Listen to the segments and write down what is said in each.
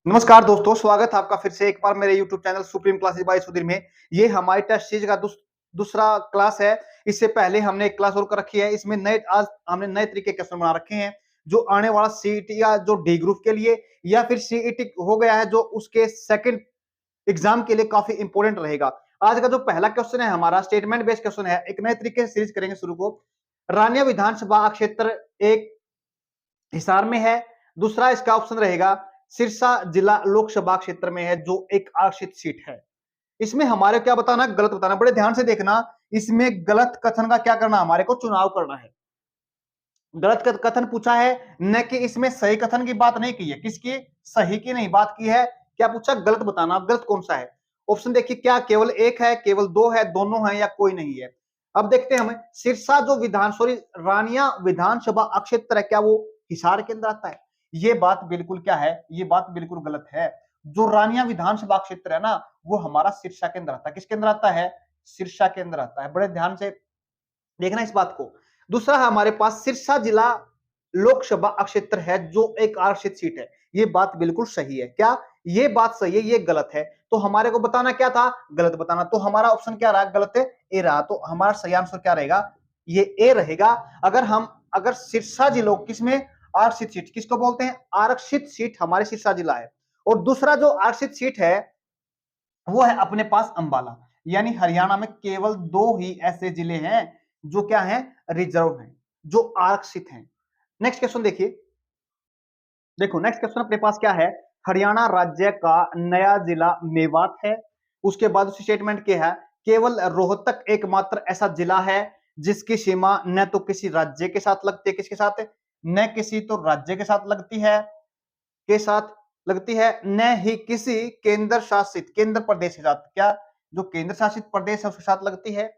नमस्कार दोस्तों, स्वागत है आपका फिर से एक बार मेरे YouTube channel supreme classes bye Sudhir में। ये हमारी टेस्ट सीरीज का दूसरा क्लास है। इससे पहले हमने एक क्लास और कर रखी है। इसमें आज हमने नए तरीके के क्वेश्चन बना रखे हैं जो आने वाला सीईटी या जो डी ग्रुप के लिए या फिर सीईटी हो गया है जो उसके सेकंड एग्जाम के लिए काफी इंपॉर्टेंट रहेगा। आज का जो पहला क्वेश्चन है हमारा स्टेटमेंट बेस्ड क्वेश्चन है। एक नए तरीके से सीरीज करेंगे शुरू को। रानिया विधानसभा क्षेत्र एक हिसार में है। दूसरा इसका ऑप्शन रहेगा सिरसा जिला लोकसभा क्षेत्र में है जो एक आरक्षित सीट है। इसमें हमारे क्या बताना, गलत बताना। बड़े ध्यान से देखना, इसमें गलत कथन का क्या करना, हमारे को चुनाव करना है। गलत कथन पूछा है, न कि इसमें सही कथन की बात नहीं की है। किसकी? सही की नहीं बात की है। क्या पूछा? गलत बताना। अब गलत कौन सा है? ऑप्शन देखिए, क्या केवल एक है, केवल दो है, दोनों है या कोई नहीं है। अब देखते हैं हमें सिरसा जो रानिया विधानसभा क्षेत्र है, क्या वो हिसार के अंदर आता है? ये बात बिल्कुल क्या है, ये बात बिल्कुल गलत है। जो रानिया विधानसभा क्षेत्र है ना, वो हमारा सिरसा के अंदर आता है। किसके अंदर आता है? सिरसा के अंदर आता है। बड़े ध्यान से देखना इस बात को। दूसरा है हमारे पास सिरसा जिला लोकसभा क्षेत्र है जो एक आरक्षित सीट है। ये बात बिल्कुल सही है। क्या ये बात सही है? ये गलत है। तो हमारे को बताना क्या था? गलत बताना। तो हमारा ऑप्शन क्या रहा? गलत है, ए रहा। तो हमारा सही आंसर क्या रहेगा? ये ए रहेगा। अगर सिरसा जिलों किसमें आरक्षित सीट किसको बोलते हैं? आरक्षित सीट हमारे सिरसा जिला है। और दूसरा जो आरक्षित सीट है वो है अपने पास अंबाला। यानी हरियाणा में केवल दो ही ऐसे जिले हैं जो क्या हैं? रिजर्व हैं, जो आरक्षित हैं। नेक्स्ट क्वेश्चन देखिए। देखो नेक्स्ट क्वेश्चन अपने पास क्या है? हरियाणा राज्य का नया जिला मेवात है। उसके बाद उसी स्टेटमेंट के है केवल रोहतक एकमात्र ऐसा जिला है जिसकी सीमा न तो किसी राज्य के साथ लगती है, किसके साथ? न किसी तो राज्य के साथ लगती है, के साथ लगती है, न ही किसी केंद्र प्रदेश के साथ। क्या जो केंद्र शासित प्रदेश है उसके साथ लगती है?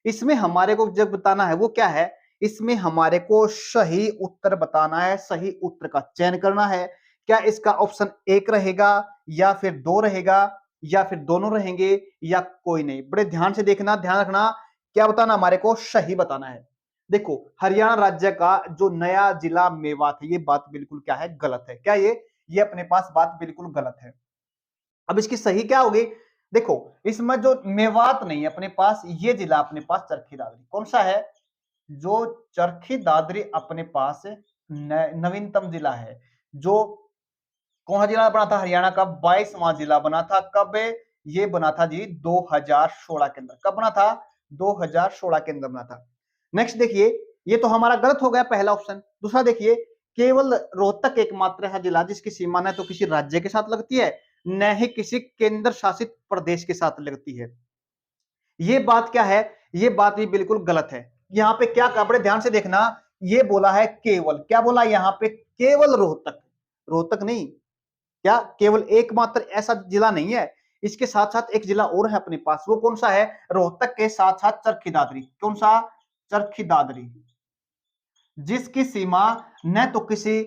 इसमें हमारे को जब बताना है वो क्या है? इसमें हमारे को सही उत्तर बताना है, सही उत्तर का चयन करना है। क्या इसका ऑप्शन एक रहेगा या फिर दो रहेगा या फिर दोनों रहेंगे या कोई नहीं? बड़े ध्यान से देखना, ध्यान रखना। क्या बताना? हमारे को सही बताना है। देखो हरियाणा राज्य का जो नया जिला मेवात है, ये बात बिल्कुल क्या है? गलत है। क्या ये अपने पास बात बिल्कुल गलत है। अब इसकी सही क्या होगी? देखो इसमें जो मेवात नहीं है अपने पास, ये जिला अपने पास चरखी दादरी। कौन सा है? जो चरखी दादरी अपने पास नवीनतम जिला है। जो कौन सा जिला बना था? हरियाणा का 22वां जिला बना था। कब ये बना था जी? 2016 के अंदर। कब बना था? 2016 के अंदर बना था। नेक्स्ट देखिए, ये तो हमारा गलत हो गया पहला ऑप्शन। दूसरा देखिए, केवल रोहतक एकमात्र है जिला जिसकी सीमा न तो किसी राज्य के साथ लगती है न ही किसी केंद्र शासित प्रदेश के साथ लगती है। ये बात क्या है? ये बात भी बिल्कुल गलत है। यहाँ पे क्या कहा? बड़े ध्यान से देखना। ये बोला है केवल, क्या बोला यहाँ पे? केवल रोहतक। रोहतक नहीं, क्या केवल एकमात्र ऐसा जिला नहीं है? इसके साथ साथ एक जिला और है अपने पास। वो कौन सा है? रोहतक के साथ साथ चरखी दादरी। कौन सा? चरखी दादरी, जिसकी सीमा न तो किसी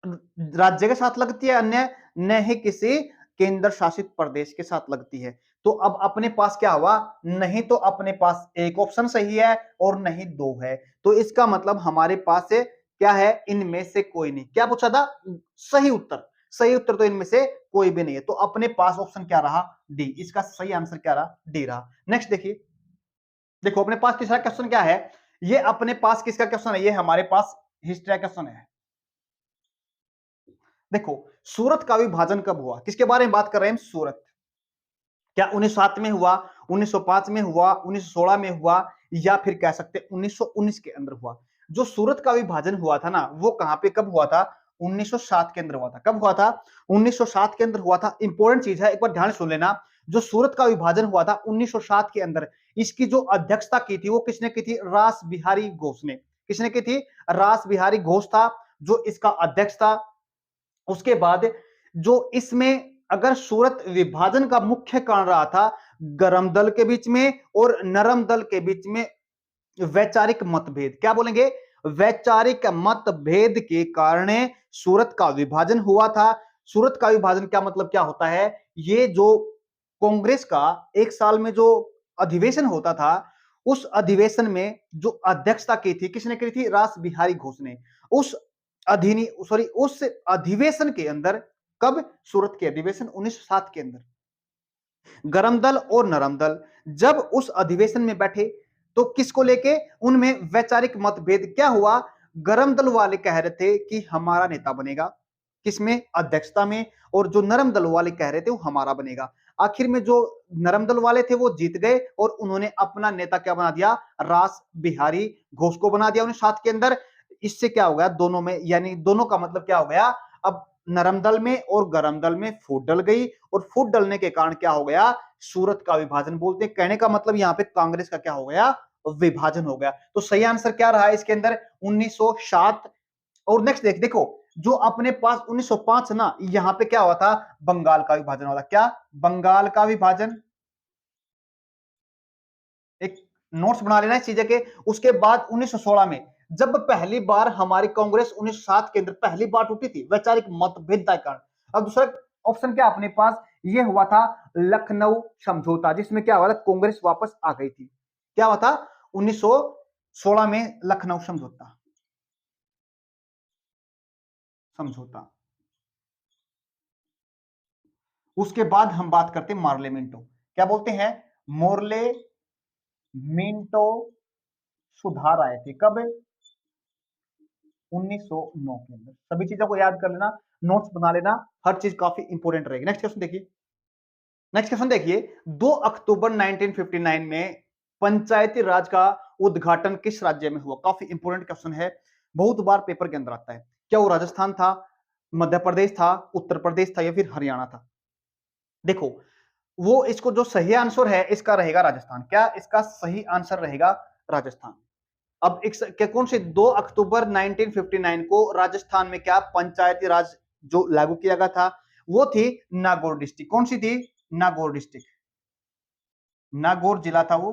राज्य के साथ लगती है, अन्य न ही किसी केंद्र शासित प्रदेश के साथ लगती है। तो अब अपने पास क्या हुआ? नहीं तो अपने पास एक ऑप्शन सही है और नहीं दो है। तो इसका मतलब हमारे पास है क्या है? इनमें से कोई नहीं। क्या पूछा था? सही उत्तर। सही उत्तर तो इनमें से कोई भी नहीं है। तो अपने पास ऑप्शन क्या रहा? डी। इसका सही आंसर क्या रहा? डी रहा। नेक्स्ट देखिए। देखो अपने पास तीसरा क्वेश्चन क्या है? ये अपने पास किसका क्वेश्चन है? ये हमारे पास हिस्ट्री का क्वेश्चन है। देखो सूरत का विभाजन कब हुआ? किसके बारे में बात कर रहे हैं? सूरत। क्या 1907 में हुआ, 1905 में हुआ, 1916 में हुआ या फिर कह सकते 1919 के अंदर हुआ? जो सूरत का विभाजन हुआ था ना, वो कहां पे कब हुआ था? 1907 के अंदर हुआ था। कब हुआ था? 1907 के अंदर हुआ था। इंपॉर्टेंट चीज है, एक बार ध्यान सुन लेना। जो सूरत का विभाजन हुआ था 1907 के अंदर, इसकी जो अध्यक्षता की थी वो किसने की थी? रास बिहारी घोष ने। किसने की थी? रास बिहारी घोष था जो इसका अध्यक्ष था। उसके बाद जो इसमें अगर सूरत विभाजन का मुख्य कारण रहा था गरम दल के बीच में और नरम दल के बीच में वैचारिक मतभेद। क्या बोलेंगे? वैचारिक मतभेद के कारण सूरत का विभाजन हुआ था। सूरत का विभाजन क्या मतलब क्या होता है? ये जो कांग्रेस का एक साल में जो अधिवेशन होता था, उस अधिवेशन में जो अध्यक्षता की थी किसने की थी? रास बिहारी घोष ने। उस उस अधिवेशन के अंदर कब? सूरत के अधिवेशन 1907 के अंदर। गरम दल और नरम दल जब उस अधिवेशन में बैठे तो किसको लेके? उनमें वैचारिक मतभेद क्या हुआ? गरम दल वाले कह रहे थे कि हमारा नेता बनेगा, किसमें? अध्यक्षता में। और जो नरम दल वाले कह रहे थे वो हमारा बनेगा। आखिर में जो नरम दल वाले थे वो जीत गए और उन्होंने अपना नेता क्या बना दिया? रास बिहारी घोष को बना दिया 1907 के अंदर। इससे क्या हो गया? दोनों में, यानी दोनों का मतलब क्या हो गया? अब नरम दल में और गरम दल में फूट डल गई और फूट डलने के कारण क्या हो गया? सूरत का विभाजन बोलते हैं। कहने का मतलब यहाँ पे कांग्रेस का क्या हो गया? विभाजन हो गया। तो सही आंसर क्या रहा है इसके अंदर? 1907। और नेक्स्ट देखो, जो अपने पास 1905 ना, यहां पे क्या हुआ था? बंगाल का विभाजन हुआ था। क्या? बंगाल का विभाजन। एक नोट्स बना लेना इस चीज के। उसके बाद 1916 में जब पहली बार हमारी कांग्रेस 1907 के अंदर पहली बार टूटी थी वैचारिक मतभेद के कारण। अब दूसरा ऑप्शन क्या अपने पास? ये हुआ था लखनऊ समझौता, जिसमें क्या हुआ था? कांग्रेस वापस आ गई थी। क्या हुआ था? 1916 में लखनऊ समझौता। समझौता। उसके बाद हम बात करते हैं मार्ले मिंटो। क्या बोलते हैं? मोर्ले मिंटो सुधार आए थे कब? 1909 के अंदर। सभी चीजों को याद कर लेना, नोट्स बना लेना, हर चीज काफी इंपॉर्टेंट रहेगी। नेक्स्ट क्वेश्चन देखिए। नेक्स्ट क्वेश्चन देखिए, 2 अक्टूबर 1959 में पंचायती राज का उद्घाटन किस राज्य में हुआ? काफी इंपॉर्टेंट क्वेश्चन है, बहुत बार पेपर के अंदर आता है। क्या वो राजस्थान था, मध्य प्रदेश था, उत्तर प्रदेश था या फिर हरियाणा था? देखो, वो इसको जो सही आंसर है इसका रहेगा राजस्थान। क्या इसका सही आंसर रहेगा? राजस्थान। अब एक क्या कौन से 2 अक्टूबर 1959 को राजस्थान में क्या पंचायती राज जो लागू किया गया था? वो थी नागौर डिस्ट्रिक्ट। कौन सी थी? नागौर डिस्ट्रिक्ट। नागौर जिला था वो।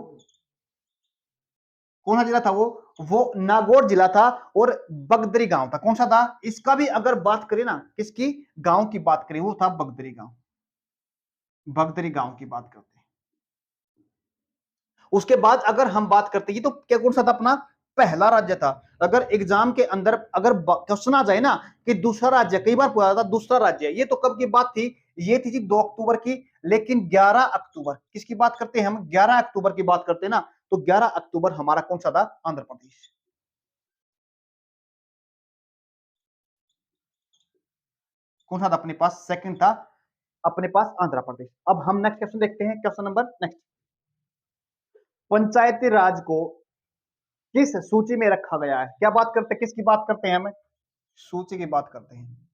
कौन सा जिला था वो नागौर जिला था। और बगदरी गांव था। कौन सा था? इसका भी अगर बात करें ना, किसकी गांव की बात करें, वो था बगदरी गांव। बगदरी गांव की बात करते हैं। उसके बाद अगर हम बात करते हैं, तो क्या कौन सा था अपना? पहला राज्य था। अगर एग्जाम के अंदर अगर क्वेश्चन आ जाए ना कि दूसरा राज्य, कई बार पूछा था दूसरा राज्य, ये तो कब की बात थी? ये थी जी 2 अक्टूबर की। लेकिन 11 अक्टूबर किसकी बात करते हैं हम? 11 अक्टूबर की बात करते हैं ना, तो 11 अक्टूबर हमारा कौन सा था? आंध्र प्रदेश। कौन सा था अपने पास? सेकंड था अपने पास आंध्र प्रदेश। अब हम नेक्स्ट क्वेश्चन देखते हैं, क्वेश्चन नंबर नेक्स्ट। पंचायती राज को किस सूची में रखा गया है? क्या बात करते हैं, किसकी बात करते हैं हम? सूची की बात करते हैं।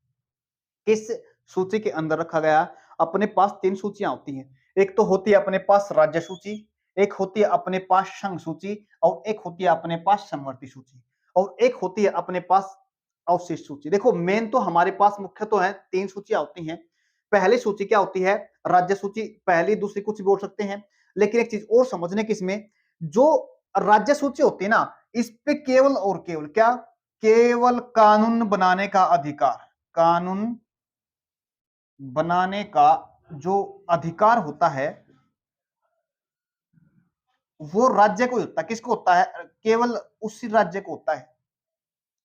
किस सूची के अंदर रखा गया? अपने पास 3 सूचियां होती हैं। एक तो होती है अपने पास राज्य सूची, एक होती है अपने पास संघ सूची, और एक होती है अपने पास समवर्ती सूची, और एक होती है अपने पास अवशिष्ट सूची। देखो, मेन तो हमारे पास मुख्य तो है 3 सूचियां होती हैं। पहली सूची क्या होती है? राज्य सूची। पहली दूसरी कुछ बोल सकते हैं। लेकिन एक चीज और समझने की इसमें, जो राज्य सूची होती है ना, इस पे केवल और केवल क्या? केवल कानून बनाने का अधिकार, कानून बनाने का जो अधिकार होता है वो राज्य को होता है। किसको होता है? केवल उसी राज्य को होता है।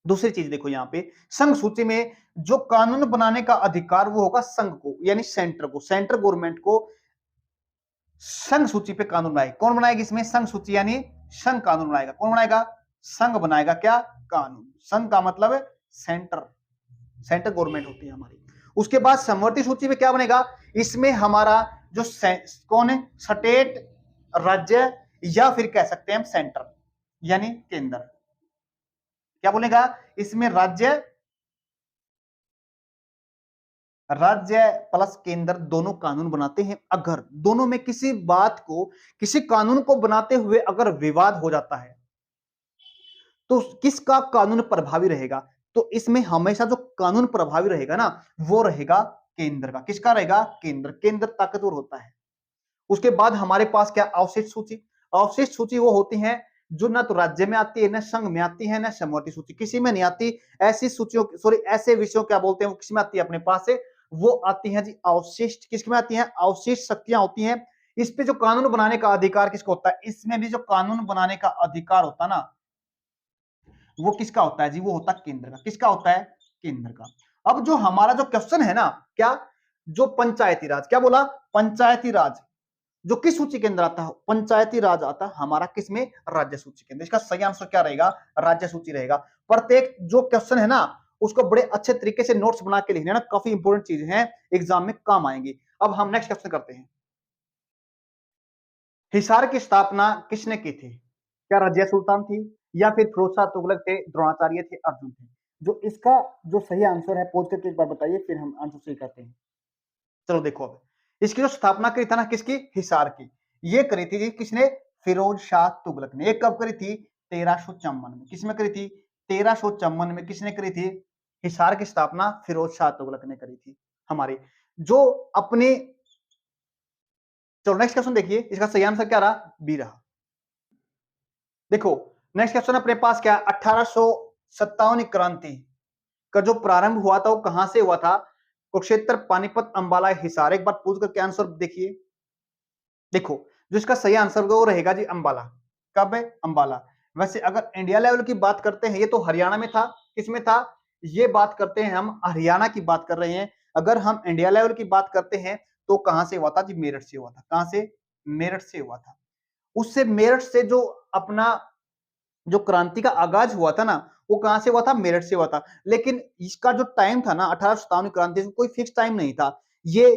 दूसरी चीज देखो, यहाँ पे संघ सूची में जो कानून बनाने का अधिकार वो होगा संघ को, यानी सेंटर को, सेंट्रल गवर्नमेंट को संघ सूची पे कानून बनाएगा। कौन बनाएगा इसमें? संघ सूची, यानी संघ कानून बनाएगा। कौन बनाएगा? संघ बनाएगा क्या? कानून। संघ का मतलब है सेंटर, सेंट्रल गवर्नमेंट होती है हमारी। उसके बाद समवर्ती सूची में क्या बनेगा? इसमें हमारा जो कौन है? स्टेट, राज्य, या फिर कह सकते हैं हम सेंटर, यानी केंद्र। क्या बोलेगा इसमें? राज्य, राज्य प्लस केंद्र दोनों कानून बनाते हैं। अगर दोनों में किसी बात को, किसी कानून को बनाते हुए अगर विवाद हो जाता है तो किसका कानून प्रभावी रहेगा? तो इसमें हमेशा जो कानून प्रभावी रहेगा ना, वो रहेगा केंद्र का। किसका रहेगा? केंद्र। केंद्र ताकतवर होता है। उसके बाद हमारे पास क्या? अवशिष्ट सूची। अवशिष्ट सूची वो होती है जो ना तो राज्य में आती है, ना संघ में आती है, ना समवर्ती सूची, किसी में नहीं आती। ऐसी सूचियों, सॉरी, ऐसे विषयों क्या बोलते हैं, वो किसी में आती है अपने पास से, वो आती है जी अवशिष्ट। किसमें आती है? अवशिष्ट शक्तियां होती हैं। इस पे जो कानून बनाने का अधिकार किसको होता है? इसमें भी जो कानून बनाने का अधिकार होता है ना, वो किसका होता है जी? वो होता है केंद्र का। किसका होता है? केंद्र का। अब जो हमारा जो क्वेश्चन है ना, क्या, जो पंचायती राज, क्या बोला, पंचायती राज जो किस सूची के अंदर आता है, पंचायती राज आता है हमारा किसमें, राज्य सूची के अंदर। इसका सही आंसर क्या रहेगा, राज्य सूची रहेगा। प्रत्येक जो क्वेश्चन है ना उसको बड़े अच्छे तरीके से नोट्स बना के लिखना ना, काफी इंपोर्टेंट चीज है, एग्जाम में काम आएंगी। अब हम नेक्स्ट क्वेश्चन करते हैं। हिसार की स्थापना किसने की थी, क्या रजिया सुल्तान थी, या फिर फिरोज शाह तुगलक थे, द्रोणाचार्य थे, अर्जुन थे। जो इसका जो सही आंसर है पोज करके एक बार बताइए, फिर हम आंसर सही करते हैं। चलो देखो, अब इसकी जो स्थापना करी थी ना, किसकी, हिसार की, ये करी थी किसने, फिरोज शाह तुगलक ने। ये कब करी थी, 1354 में। किसमें करी थी, 1354 में किसने करी थी, हिसार की स्थापना फिरोज शाह तुगलक ने करी थी हमारी। जो अपने, चलो नेक्स्ट क्वेश्चन देखिए, इसका सही आंसर क्या रहा, बी रहा। देखो नेक्स्ट क्वेश्चन अपने पास क्या, 1857 क्रांति का जो प्रारंभ हुआ था वो कहां से हुआ था, कुरुक्षेत्र, पानीपत, अंबाला, हिसार। एक बार पूछ करके आंसर देखिए। देखो जो इसका सही आंसर होगा वो रहेगा जी अंबाला। कब है, अंबाला। वैसे अगर इंडिया लेवल की बात करते हैं, ये तो हरियाणा में था, किसमें था, ये बात करते हैं हम हरियाणा की बात कर रहे हैं। अगर हम इंडिया लेवल की बात करते हैं तो कहां से हुआ था जी, मेरठ से हुआ था। कहां से, मेरठ से हुआ था। उससे मेरठ से जो अपना जो क्रांति का आगाज हुआ था ना, वो कहां से हुआ था, मेरठ से हुआ था। लेकिन इसका जो टाइम था ना, 1857 क्रांति, कोई फिक्स टाइम नहीं था। ये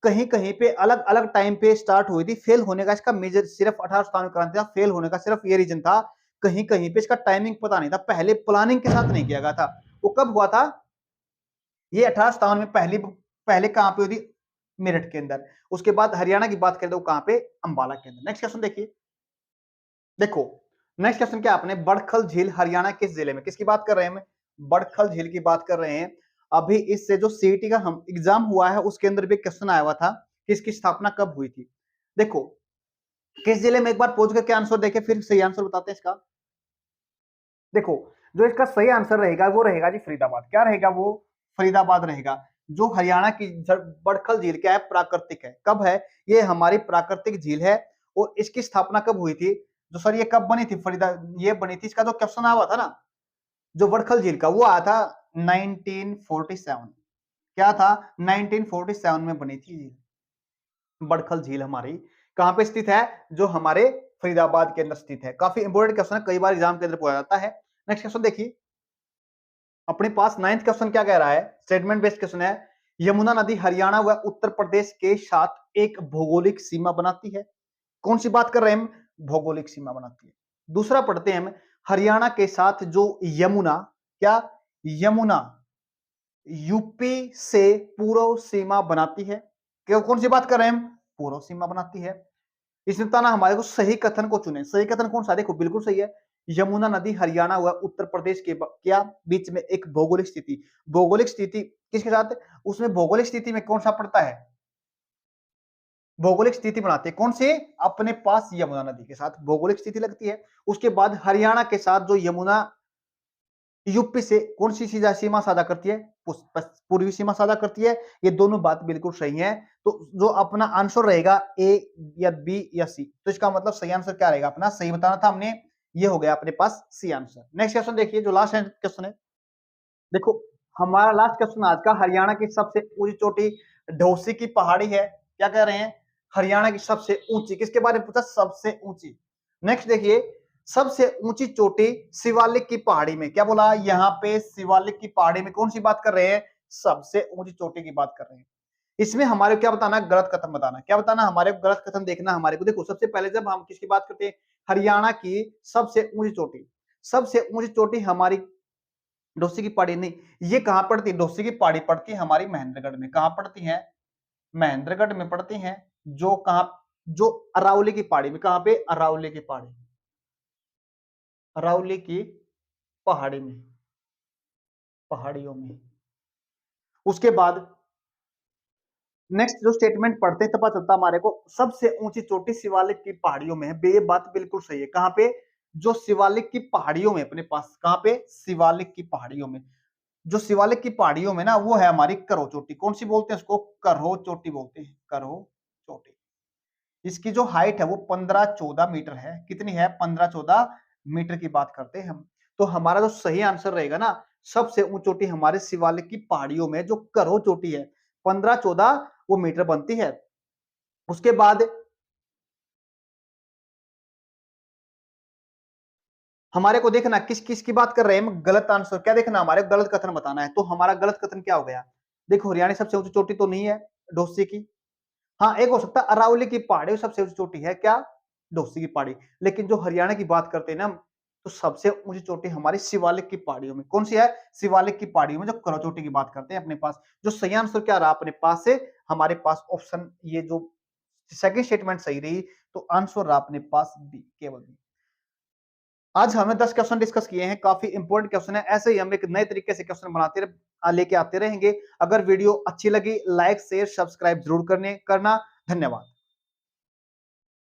कहीं कहीं पे अलग अलग टाइम पे स्टार्ट हुई थी। फेल होने का इसका मेजर सिर्फ 1857 क्रांति था, फेल होने का सिर्फ ये रीजन था, कहीं कहीं पे इसका टाइमिंग पता नहीं था, पहले प्लानिंग के साथ नहीं किया गया था। वो कब हुआ था, ये 1857 में पहली, पहले कहां पे हुई थी, मेरठ के अंदर। उसके बाद हरियाणा की बात करें तो कहां पे, अंबाला के अंदर। नेक्स्ट क्वेश्चन देखिए। देखो नेक्स्ट क्वेश्चन क्या, आपने बड़खल झील हरियाणा किस जिले में, किसकी बात कर रहे हैं हम, बड़खल झील की बात कर रहे हैं। अभी इससे जो सीईटी का हम एग्जाम हुआ है उसके अंदर भी क्वेश्चन आया हुआ था कि इसकी स्थापना कब हुई थी। देखो किस जिले में, एक बार पूछ करके आंसर देखे फिर सही आंसर बताते हैं इसका। देखो जो इसका सही आंसर रहेगा वो रहेगा जी फरीदाबाद। क्या रहेगा वो, फरीदाबाद रहेगा। जो हरियाणा की बड़खल झील क्या है, प्राकृतिक है। कब है, ये हमारी प्राकृतिक झील है। और इसकी स्थापना कब हुई थी, जो सर ये कब बनी थी, फरीदा, ये बनी थी, इसका जो क्वेश्चन आया हुआ था ना, जो बड़खल झील का, वो आया था 1947। क्या था, 1947 में बनी थी झील, बड़खल झील हमारी कहां पे स्थित है, जो हमारे फरीदाबाद के अंदर स्थित है। काफी इंपोर्टेंट क्वेश्चन है, कई बार एग्जाम के अंदर पूछा जाता है। नेक्स्ट क्वेश्चन देखिए, अपने पास नाइन्थ क्वेश्चन क्या कह रहा है, स्टेटमेंट बेस्ड क्वेश्चन है। यमुना नदी हरियाणा व उत्तर प्रदेश के साथ एक भौगोलिक सीमा बनाती है। कौन सी बात कर रहे हैं हम, भौगोलिक सीमा बनाती है। दूसरा पढ़ते हैं हम, हरियाणा के साथ जो यमुना, क्या, यमुना यूपी से पूर्व सीमा बनाती है। क्यों, कौन सी बात कर रहे हैं हम, पूर्व सीमा बनाती है। इसमें बताना हमारे को सही कथन को चुने। सही कथन कौन सा, देखो बिल्कुल सही है। यमुना नदी हरियाणा व उत्तर प्रदेश के क्या बीच में एक भौगोलिक स्थिति, भौगोलिक स्थिति किसके साथ, उसमें भौगोलिक स्थिति में कौन सा पड़ता है, भौगोलिक स्थिति बनाते हैं कौन से, अपने पास यमुना नदी के साथ भौगोलिक स्थिति लगती है। उसके बाद हरियाणा के साथ जो यमुना यूपी से कौन सी सीमा साझा करती है, पूर्वी सीमा साझा करती है। ये दोनों बात बिल्कुल सही है। तो जो अपना आंसर रहेगा ए या बी या सी, तो इसका मतलब सही आंसर क्या रहेगा, अपना सही बताना था हमने, ये हो गया अपने पास सी आंसर। नेक्स्ट क्वेश्चन देखिए, जो लास्ट क्वेश्चन है। देखो हमारा लास्ट क्वेश्चन आज का, हरियाणा की सबसे ऊंची चोटी ढोसी की पहाड़ी है। क्या कह रहे हैं, हरियाणा की सबसे ऊंची, किसके बारे में पूछा, सबसे ऊंची। नेक्स्ट देखिए, सबसे ऊंची चोटी शिवालिक की पहाड़ी में, क्या बोला, यहाँ पे शिवालिक की पहाड़ी में कौन सी बात कर रहे हैं, सबसे ऊंची चोटी की बात कर रहे हैं। इसमें हमारे को क्या बताना, गलत कथन बताना। क्या बताना, हमारे को गलत कथन देखना हमारे को। देखो सबसे पहले जब हम किसकी बात करते हैं, हरियाणा की सबसे ऊंची चोटी, सबसे ऊंची चोटी हमारी डोसी की पहाड़ी नहीं, ये कहां पड़ती है, डोसी की पहाड़ी पड़ती है हमारी महेंद्रगढ़ में। कहां पड़ती है, महेंद्रगढ़ में पड़ती है। जो कहां, जो अरावली की पहाड़ी में, कहां पे, अरावली की पहाड़ी, अरावली की पहाड़ी में, पहाड़ियों में। उसके बाद नेक्स्ट जो स्टेटमेंट पढ़ते हैं तो पता चलता हमारे को, सबसे ऊंची चोटी शिवालिक की पहाड़ियों में है। ये बात बिल्कुल सही है। कहां पे, जो शिवालिक की पहाड़ियों में अपने पास, कहां पे, शिवालिक की पहाड़ियों में। जो शिवालिक की पहाड़ियों में ना, वो है हमारी करो चोटी। कौन सी बोलते हैं उसको, करो चोटी बोलते हैं, करो चोटी। इसकी जो हाइट है वो 15-14 मीटर है। कितनी है, 15-14 मीटर की बात करते हैं हम। तो हमारा जो सही आंसर रहेगा ना, सबसे ऊंची चोटी हमारे शिवालिक की पहाड़ियों में जो करो चोटी है 15-14 वो मीटर बनती है। उसके बाद हमारे को देखना किस किस की बात कर रहे हैं हम, गलत आंसर क्या देखना, हमारे गलत कथन बताना है। तो हमारा गलत कथन क्या हो गया, देखो हरियाणा सबसे ऊंची चोटी तो नहीं है डोसी की। हाँ एक हो सकता है अरावली की पहाड़ी सबसे ऊंची चोटी है क्या, डोसी की पहाड़ी। लेकिन जो हरियाणा की बात करते हैं ना, तो सबसे ऊंची चोटी हमारी शिवालिक की पहाड़ियों में, कौन सी है, शिवालिक की पहाड़ियों में जो करो चोटी की बात करते हैं अपने पास। जो सही आंसर क्या रहा अपने पास से, हमारे पास ऑप्शन ये जो सेकंड स्टेटमेंट सही रही, तो आंसर रहा अपने पास बी, केवल बी। आज हमने 10 क्वेश्चन डिस्कस किए हैं, काफी इंपॉर्टेंट क्वेश्चन है। ऐसे ही हम एक नए तरीके से क्वेश्चन लेके आते रहेंगे। अगर वीडियो अच्छी लगी लाइक शेयर सब्सक्राइब जरूर करना। धन्यवाद।